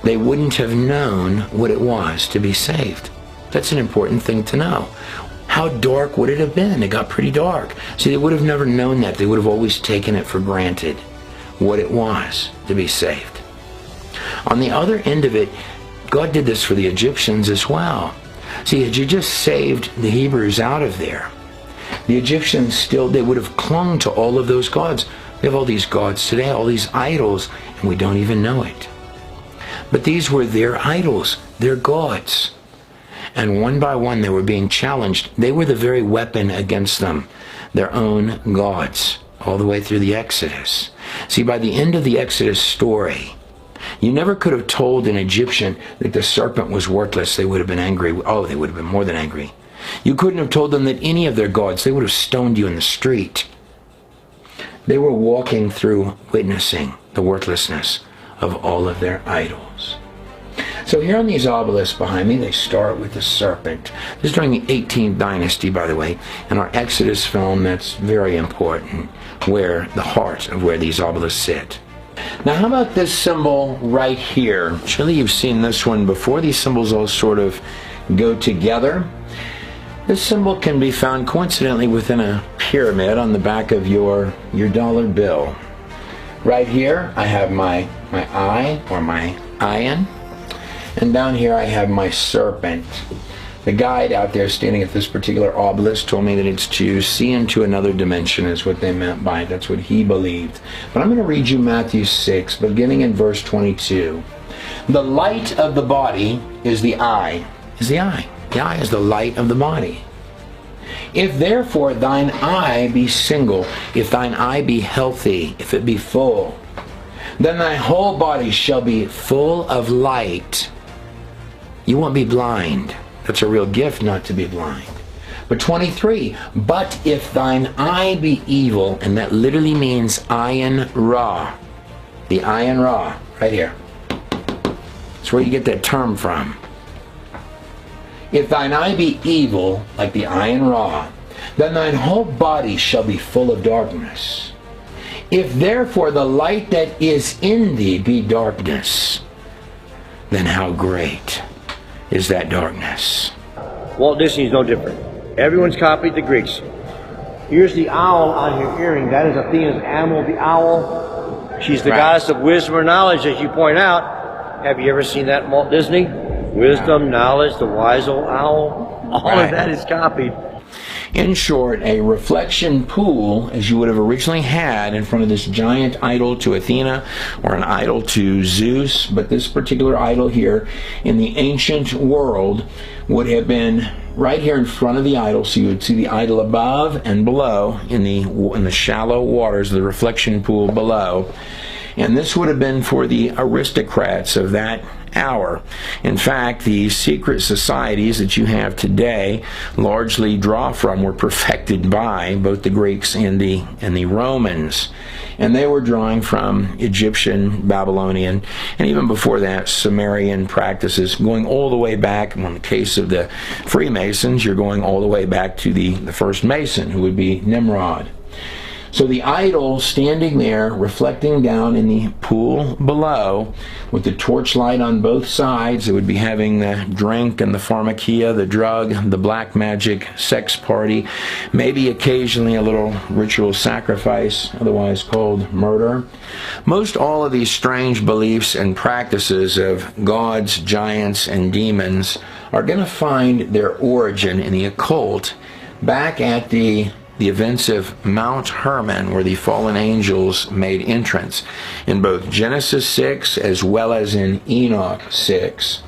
they wouldn't have known what it was to be saved. That's an important thing to know. How dark would it have been? It got pretty dark. See, they would have never known that. They would have always taken it for granted, what it was to be saved. On the other end of it, God did this for the Egyptians as well. See, had you just saved the Hebrews out of there, the Egyptians still, they would have clung to all of those gods. We have all these gods today, all these idols, and we don't even know it. But these were their idols, their gods. And one by one they were being challenged. They were the very weapon against them, their own gods, all the way through the Exodus. See, by the end of the Exodus story, you never could have told an Egyptian that the serpent was worthless. They would have been angry. Oh, they would have been more than angry. You couldn't have told them that any of their gods, they would have stoned you in the street. They were walking through witnessing the worthlessness of all of their idols. So here on these obelisks behind me, they start with the serpent. This is during the 18th dynasty, by the way. In our Exodus film, that's very important, where the heart of where these obelisks sit. Now how about this symbol right here? Surely you've seen this one before. These symbols all sort of go together. This symbol can be found coincidentally within a pyramid on the back of your dollar bill. Right here I have my eye, or my ion, and down here I have my serpent. The guide out there standing at this particular obelisk told me that it's to see into another dimension is what they meant by it. That's what he believed. But I'm going to read you Matthew 6, beginning in verse 22. The light of the body is the eye. The eye is the light of the body. If therefore thine eye be single, if thine eye be healthy, if it be full, then thy whole body shall be full of light. You won't be blind. That's a real gift, not to be blind. But 23, but if thine eye be evil, and that literally means ayin ra, the ayin ra, right here. That's where you get that term from. If thine eye be evil, like the ayin ra, then thine whole body shall be full of darkness. If therefore the light that is in thee be darkness, then how great is that darkness? Walt Disney is no different. Everyone's copied the Greeks. Here's the owl on your earring. That is Athena's animal, the owl. She's the goddess of wisdom or knowledge, as you point out. Have you ever seen that, Walt Disney? Wisdom, knowledge, the wise old owl. All of that is copied. In short, a reflection pool, as you would have originally had in front of this giant idol to Athena or an idol to Zeus, but this particular idol here in the ancient world would have been right here in front of the idol, so you would see the idol above and below in the shallow waters of the reflection pool below. And this would have been for the aristocrats of that hour. In fact, the secret societies that you have today largely draw from, were perfected by both the Greeks and the Romans. And they were drawing from Egyptian, Babylonian, and even before that, Sumerian practices, going all the way back. In the case of the Freemasons, you're going all the way back to the first Mason, who would be Nimrod. So the idol standing there, reflecting down in the pool below, with the torchlight on both sides, it would be having the drink and the pharmakia, the drug, the black magic sex party, maybe occasionally a little ritual sacrifice, otherwise called murder. Most all of these strange beliefs and practices of gods, giants, and demons are going to find their origin in the occult back at the events of Mount Hermon, where the fallen angels made entrance in both Genesis 6 as well as in Enoch 6.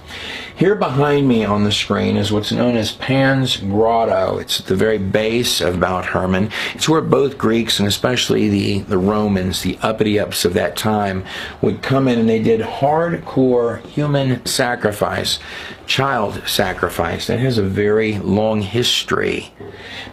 Here behind me on the screen is what's known as Pan's Grotto. It's at the very base of Mount Hermon. It's where both Greeks and especially the Romans, the uppity-ups of that time, would come in, and they did hardcore human sacrifice, child sacrifice. That has a very long history.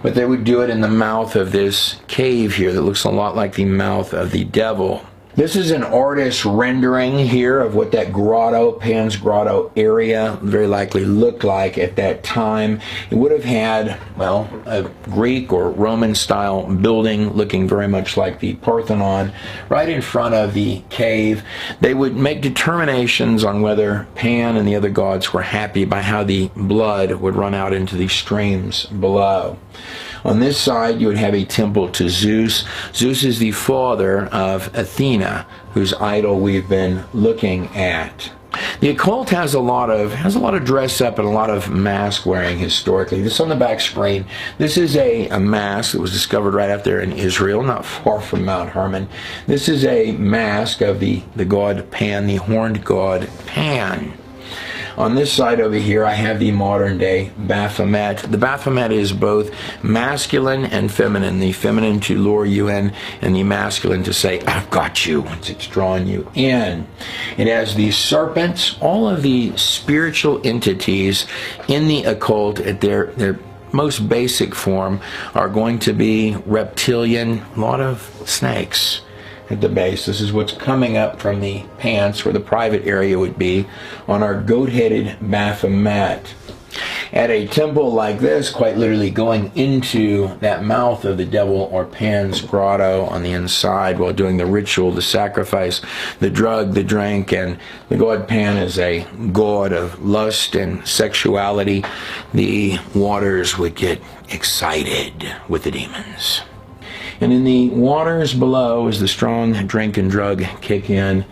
But they would do it in the mouth of this cave here that looks a lot like the mouth of the devil. This is an artist's rendering here of what that grotto, Pan's Grotto area, very likely looked like at that time. It would have had, well, a Greek or Roman style building looking very much like the Parthenon right in front of the cave. They would make determinations on whether Pan and the other gods were happy by how the blood would run out into the streams below. On this side, you would have a temple to Zeus. Zeus is the father of Athena, whose idol we've been looking at. The occult has a lot of dress up and a lot of mask wearing historically. This on the back screen, this is a mask that was discovered right out there in Israel, not far from Mount Hermon. This is a mask of the god Pan, the horned god Pan. On this side over here, I have the modern day Baphomet. The Baphomet is both masculine and feminine. The feminine to lure you in, and the masculine to say, I've got you, once it's drawn you in. It has the serpents, all of the spiritual entities in the occult at their most basic form are going to be reptilian, a lot of snakes at the base. This is what's coming up from the pants, where the private area would be, on our goat-headed Baphomet. At a temple like this, quite literally going into that mouth of the devil or Pan's grotto on the inside while doing the ritual, the sacrifice, the drug, the drink, and the god Pan is a god of lust and sexuality. The waters would get excited with the demons. And in the waters below, as the strong drink and drug kick in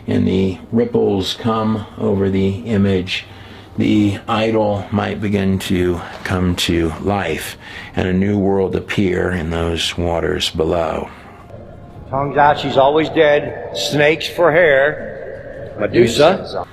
and the ripples come over the image, the idol might begin to come to life and a new world appear in those waters below. Tongues out, she's always dead. Snakes for hair. Medusa.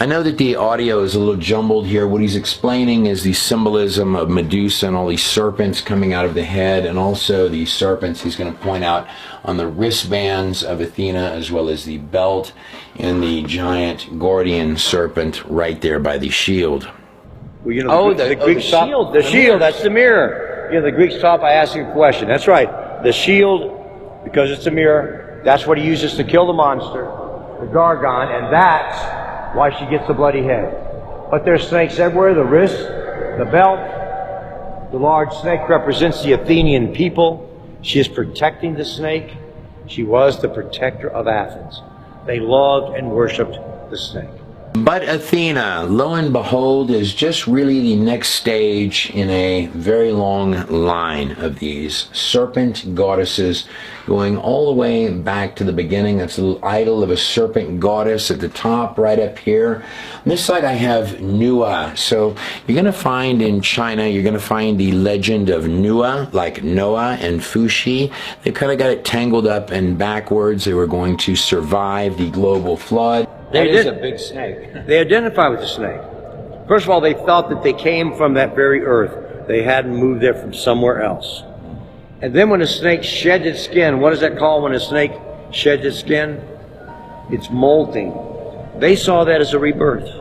I know that the audio is a little jumbled here. What he's explaining is the symbolism of Medusa and all these serpents coming out of the head, and also the serpents he's going to point out on the wristbands of Athena, as well as the belt and the giant Gordian serpent right there by the shield. Well, you know, the Greeks shield. The shield, that's the mirror. You know, the Greeks taught by asking a question. That's right. The shield, because it's a mirror, that's what he uses to kill the monster, the Gargon, and that's why she gets the bloody head. But there's snakes everywhere, the wrist, the belt. The large snake represents the Athenian people. She is protecting the snake. She was the protector of Athens. They loved and worshipped the snake. But Athena, lo and behold, is just really the next stage in a very long line of these serpent goddesses, going all the way back to the beginning. That's a little idol of a serpent goddess at the top right up here. On this side I have Nua. So you're going to find in China, you're going to find the legend of Nua, like Noah and Fushi. They kind of got it tangled up and backwards. They were going to survive the global flood. That is a big snake. They identify with the snake. First of all, they thought that they came from that very earth. They hadn't moved there from somewhere else. And then when a snake sheds its skin, what is that called when a snake sheds its skin? It's molting. They saw that as a rebirth.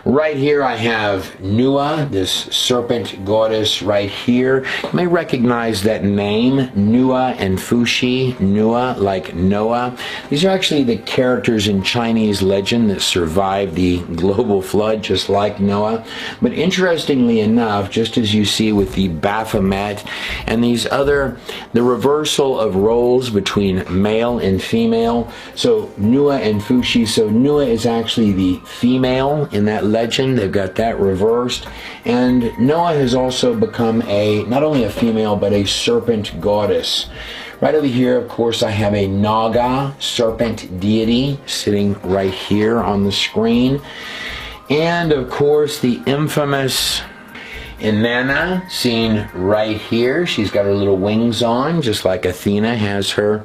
Right here I have Nua, this serpent goddess right here. You may recognize that name, Nua and Fushi. Nua, like Noah. These are actually the characters in Chinese legend that survived the global flood, just like Noah. But interestingly enough, just as you see with the Baphomet and these other, the reversal of roles between male and female. So Nua and Fushi, so Nua is actually the female in that legend. They've got that reversed. And Noah has also become not only a female, but a serpent goddess. Right over here, of course, I have a Naga, serpent deity, sitting right here on the screen. And of course, the infamous Inanna, seen right here. She's got her little wings on, just like Athena has her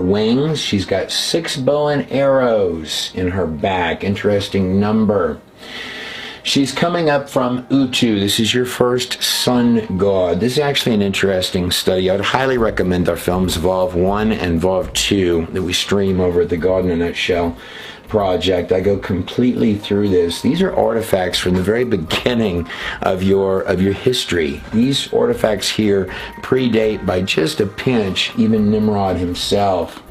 wings. She's got 6 bow and arrows in her back. Interesting number. She's coming up from Utu. This is your first sun god. This is actually an interesting study. I would highly recommend our films Evolve 1 and Evolve 2 that we stream over at the God in a Nutshell project. I go completely through this. These are artifacts from the very beginning of your history. These artifacts here predate by just a pinch even Nimrod himself.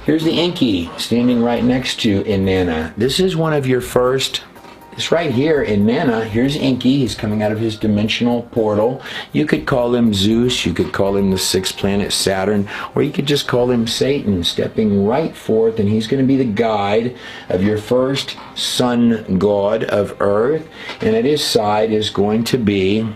Here's the Enki standing right next to Inanna. This is one of your first. It's right here in Inanna. Here's Enki. He's coming out of his dimensional portal. You could call him Zeus. You could call him the 6th planet Saturn. Or you could just call him Satan, stepping right forth. And he's going to be the guide of your first sun god of Earth. And at his side is going to be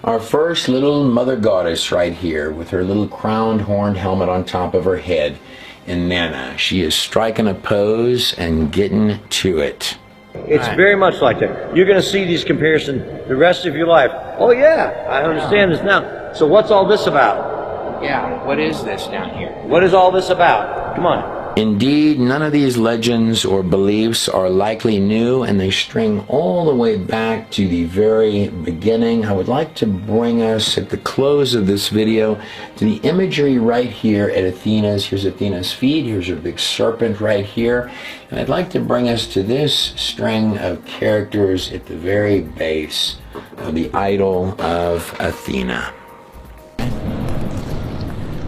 our first little mother goddess right here with her little crowned horned helmet on top of her head. Inanna. She is striking a pose and getting to it. It's very much like that. You're going to see these comparisons the rest of your life. Oh yeah, I understand this now. So what's all this about? Yeah, what is this down here? What is all this about? Come on. Indeed, none of these legends or beliefs are likely new, and they string all the way back to the very beginning. I would like to bring us at the close of this video to the imagery right here at Athena's. Here's Athena's feet. Here's her big serpent right here. And I'd like to bring us to this string of characters at the very base of the idol of Athena.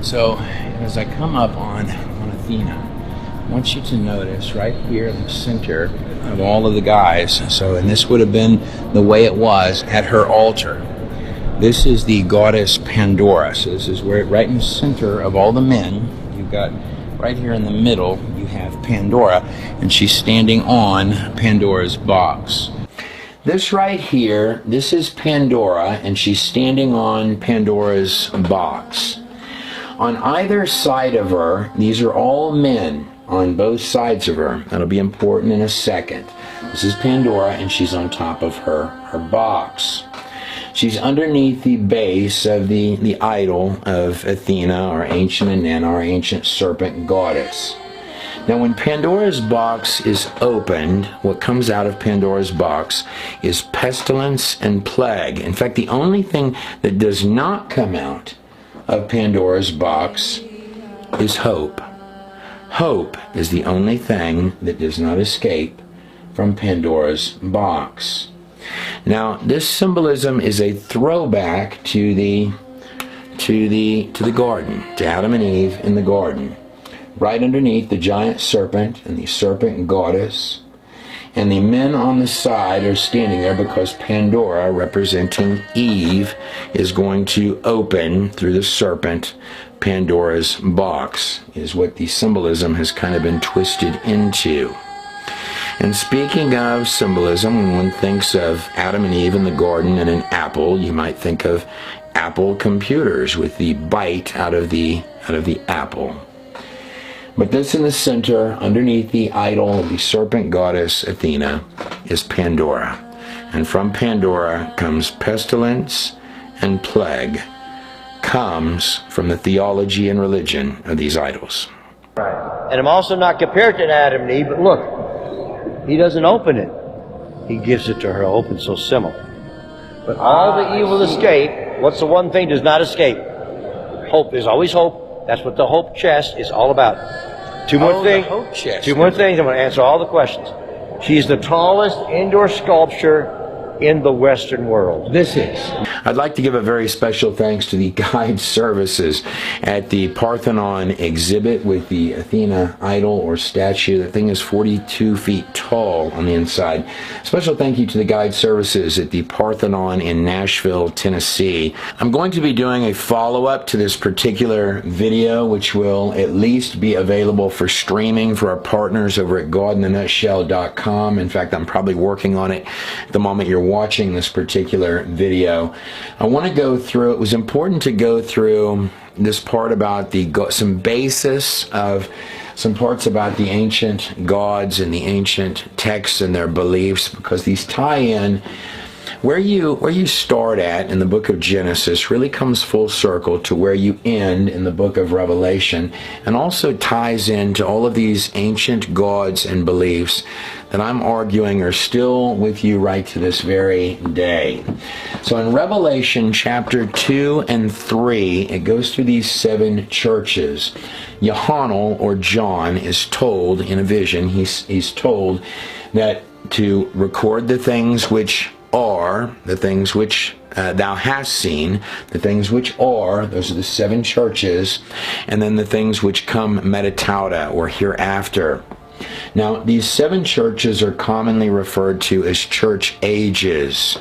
So, as I come up on Athena, I want you to notice right here in the center of all of the guys, and this would have been the way it was at her altar. This is the goddess Pandora. So this is where, right in the center of all the men, you've got right here in the middle, you have Pandora, and she's standing on Pandora's box. This right here, this is Pandora, and she's standing on Pandora's box. On either side of her, these are all men on both sides of her. That'll be important in a second. This is Pandora, and she's on top of her box. She's underneath the base of the idol of Athena, our ancient Inanna, our ancient serpent goddess. Now, when Pandora's box is opened, what comes out of Pandora's box is pestilence and plague. In fact, the only thing that does not come out of Pandora's box is hope. Hope is the only thing that does not escape from Pandora's box. Now, this symbolism is a throwback to the garden, to Adam and Eve in the garden. Right underneath the giant serpent and the serpent goddess, and the men on the side are standing there because Pandora, representing Eve, is going to open through the serpent Pandora's box, is what the symbolism has kind of been twisted into. And speaking of symbolism, when one thinks of Adam and Eve in the garden and an apple, you might think of Apple computers with the bite out of the apple. But this in the center, underneath the idol of the serpent goddess Athena, is Pandora. And from Pandora comes pestilence and plague, comes from the theology and religion of these idols. Right. And I'm also not compared to Adam and Eve, but look, he doesn't open it. He gives it to her open, so similar. But all the evil escape. What's the one thing does not escape? Hope. There's always hope. That's what the hope chest is all about. Two more things. I'm going to answer all the questions. She's the tallest indoor sculpture in the Western world. This is. I'd like to give a very special thanks to the guide services at the Parthenon exhibit with the Athena Idol or statue. The thing is 42 feet tall on the inside. Special thank you to the guide services at the Parthenon in Nashville, Tennessee. I'm going to be doing a follow-up to this particular video, which will at least be available for streaming for our partners over at godinthenutshell.com. In fact, I'm probably working on it at the moment you're watching this particular video. I want to go through, it was important to go through this part about some basis of some parts about the ancient gods and the ancient texts and their beliefs, because these tie in. Where you start at in the book of Genesis really comes full circle to where you end in the book of Revelation, and also ties into all of these ancient gods and beliefs that I'm arguing are still with you right to this very day. So in Revelation chapter 2 and 3, it goes through these 7 churches. Yohanan, or John, is told in a vision, he's told that to record the things which are, the things which thou hast seen, the things which are, those are the 7 churches, and then the things which come metatauta, or hereafter. Now, these 7 churches are commonly referred to as church ages.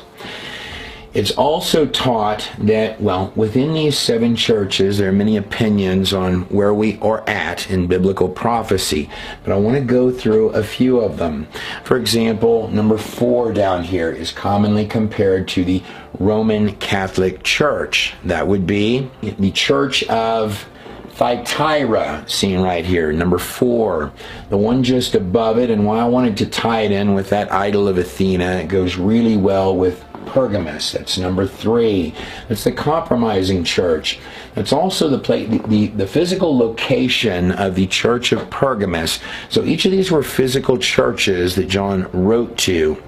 It's also taught that, well, within these 7 churches, there are many opinions on where we are at in biblical prophecy, but I want to go through a few of them. For example, number 4 down here is commonly compared to the Roman Catholic Church. That would be the Church of Thyatira, seen right here, number 4. The one just above it, and why I wanted to tie it in with that idol of Athena, it goes really well with Pergamus. That's number 3. That's the compromising church. That's also the physical location of the church of Pergamus. So each of these were physical churches that John wrote to.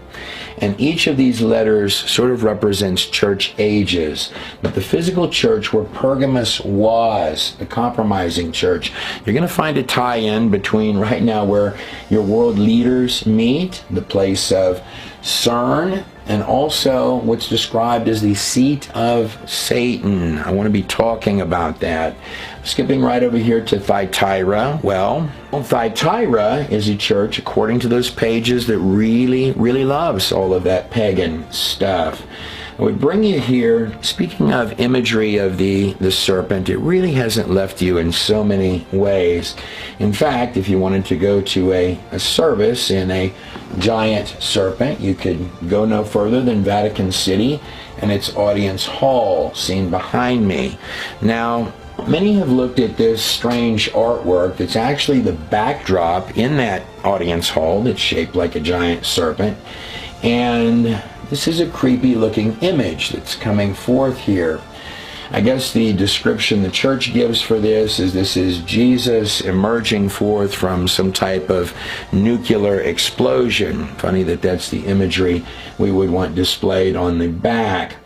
And each of these letters sort of represents church ages. But the physical church where Pergamus was, the compromising church, you're going to find a tie-in between right now where your world leaders meet, the place of CERN, and also what's described as the seat of Satan. I want to be talking about that. Skipping right over here to Thyatira. Well, Thyatira is a church, according to those pages, that really, really loves all of that pagan stuff. I would bring you here, speaking of imagery of the serpent, it really hasn't left you in so many ways. In fact, if you wanted to go to a service in a giant serpent, you could go no further than Vatican City and its audience hall, seen behind me. Now, many have looked at this strange artwork that's actually the backdrop in that audience hall that's shaped like a giant serpent. And this is a creepy looking image that's coming forth here. I guess the description the church gives for this is Jesus emerging forth from some type of nuclear explosion. Funny that that's the imagery we would want displayed on the back.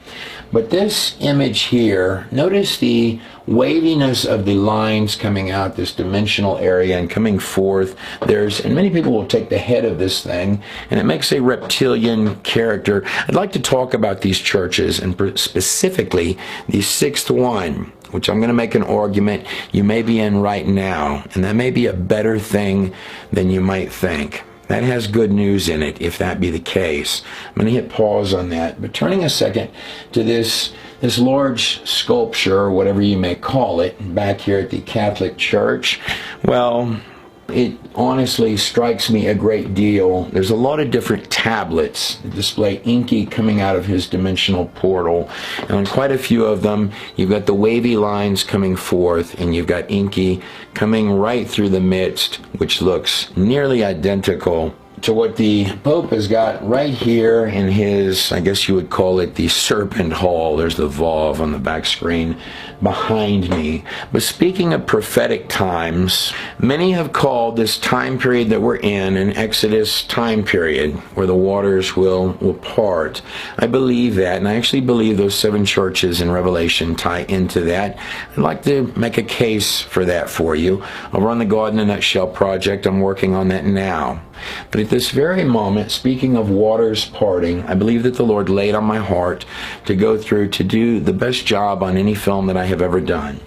But this image here, notice the waviness of the lines coming out this dimensional area and coming forth. And many people will take the head of this thing, and it makes a reptilian character. I'd like to talk about these churches, and specifically the sixth one, which I'm going to make an argument you may be in right now, and that may be a better thing than you might think. That has good news in it, if that be the case. I'm going to hit pause on that. But turning a second to this large sculpture, or whatever you may call it, back here at the Catholic Church, well, it honestly strikes me a great deal. There's a lot of different tablets that display Inky coming out of his dimensional portal. And on quite a few of them, you've got the wavy lines coming forth, and you've got Inky coming right through the midst, which looks nearly identical to what the Pope has got right here in his, I guess you would call it the Serpent Hall. There's the Vav on the back screen behind me. But speaking of prophetic times, many have called this time period that we're in an Exodus time period where the waters will part. I believe that, and I actually believe those 7 churches in Revelation tie into that. I'd like to make a case for that for you. Over on the God in a Nutshell project, I'm working on that now. But at this very moment, speaking of waters parting, I believe that the Lord laid on my heart to go through to do the best job on any film that I have ever done.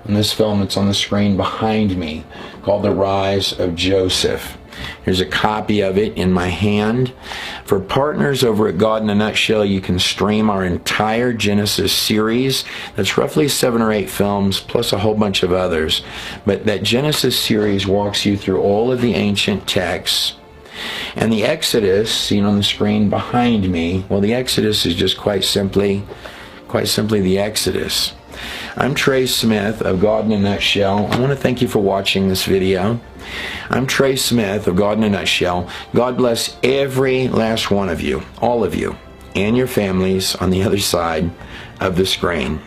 And this film that's on the screen behind me, called The Rise of Joseph. Here's a copy of it in my hand. For partners over at God in a Nutshell, you can stream our entire Genesis series. That's roughly 7 or 8 films, plus a whole bunch of others. But that Genesis series walks you through all of the ancient texts. And the Exodus, seen on the screen behind me, well, the Exodus is just quite simply the Exodus. I'm Trey Smith of God in a Nutshell. I want to thank you for watching this video. I'm Trey Smith of God in a Nutshell. God bless every last one of you, all of you, and your families on the other side of the screen.